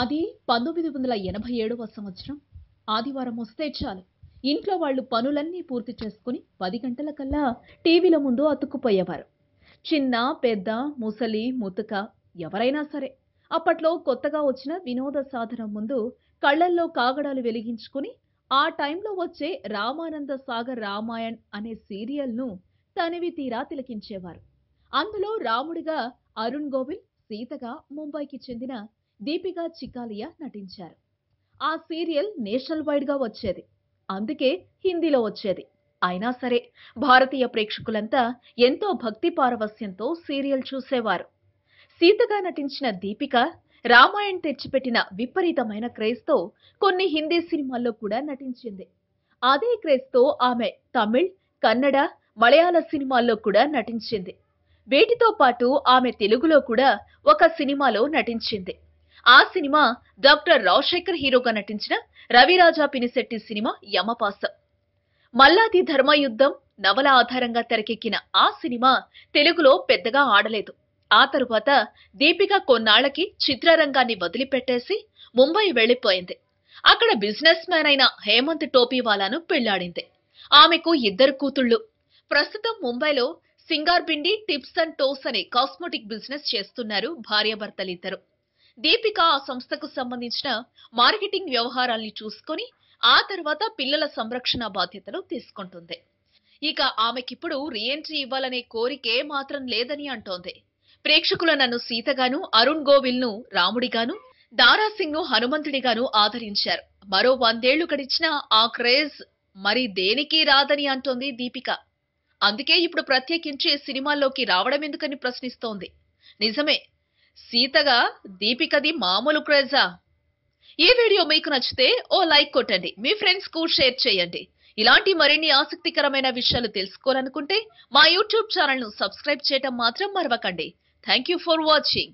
అది 1987వ సంవత్సరం. ఆదివారం వస్తే చాలు ఇంట్లో వాళ్ళు పనులన్నీ పూర్తి చేసుకుని 10 గంటలకల్లా టీవీల ముందు అతుక్కుపోయేవారు. చిన్న, పెద్ద, ముసలి, ముతక ఎవరైనా సరే. అప్పట్లో కొత్తగా వచ్చిన వినోద సాధనం ముందు కళ్ళల్లో కాగడాలు వెలిగించుకుని ఆ టైంలో వచ్చే రామానంద సాగర్ రామాయణ్ అనే సీరియల్‌ను తనివి తీరా తిలకించేవారు. అందులో రాముడిగా అరుణ్ గోవిల్, సీతగా ముంబైకి చెందిన దీపికా చికాలియా నటించారు. ఆ సీరియల్ నేషనల్ వైడ్‌గా వచ్చేది. అందుకే హిందీలో వచ్చేది. అయినా సరే భారతీయ ప్రేక్షకులంతా ఎంతో భక్తి పారవస్యంతో సీరియల్ చూసేవారు. సీతగా నటించిన దీపిక రామాయణ్ తెచ్చిపెట్టిన విపరీతమైన క్రేజ్‌తో కొన్ని హిందీ సినిమాల్లో కూడా నటించింది. అదే క్రేజ్‌తో ఆమె తమిళ్, కన్నడ, మలయాళ సినిమాల్లో కూడా నటించింది. వీటితో పాటు ఆమె తెలుగులో కూడా ఒక సినిమాలో నటించింది. ఆ సినిమా డాక్టర్ రాజశేఖర్ హీరోగా నటించిన రవిరాజా పినిశెట్టి సినిమా యమపాసం. మల్లాది ధర్మయుద్ధం నవల ఆధారంగా తెరకెక్కిన ఆ సినిమా తెలుగులో పెద్దగా ఆడలేదు. ఆ తరువాత దీపిక కొన్నాళ్లకి చిత్రరంగాన్ని వదిలిపెట్టేసి ముంబై వెళ్లిపోయింది. అక్కడ బిజినెస్ మ్యాన్ అయిన హేమంత్ టోపీవాలాను పెళ్లాడింది. ఆమెకు 2 కూతుళ్లు. ప్రస్తుతం ముంబైలో సింగార్ బిండి టిప్స్ అండ్ టోస్ అనే కాస్మెటిక్ బిజినెస్ చేస్తున్నారు భార్యాభర్తలిద్దరు. దీపిక ఆ సంస్థకు సంబంధించిన మార్కెటింగ్ వ్యవహారాల్ని చూసుకొని ఆ తర్వాత పిల్లల సంరక్షణ బాధ్యతలు తీసుకుంటుంది. ఇక ఆమెకిప్పుడు రీఎంట్రీ ఇవ్వాలనే కోరికే మాత్రం లేదని అంటోంది. ప్రేక్షకులు నన్ను సీతగాను, అరుణ్ గోవిల్ ను రాముడిగాను, దారా సింగ్ ను హనుమంతుడిగాను ఆదరించారు. మరో 100 ఏళ్లు గడిచినా ఆ క్రేజ్ మరి దేనికి రాదని అంటోంది దీపిక. అందుకే ఇప్పుడు ప్రత్యేకించి సినిమాల్లోకి రావడమెందుకని ప్రశ్నిస్తోంది. నిజమే, సీతగా దీపికది మామూలు క్రేజా? ఈ వీడియో మీకు నచ్చితే ఓ లైక్ కొట్టండి. మీ ఫ్రెండ్స్ కు షేర్ చేయండి. ఇలాంటి మరిన్ని ఆసక్తికరమైన విషయాలు తెలుసుకోవాలనుకుంటే మా యూట్యూబ్ ఛానల్ ను సబ్స్క్రైబ్ చేయడం మాత్రం మరవకండి. Thank you for watching.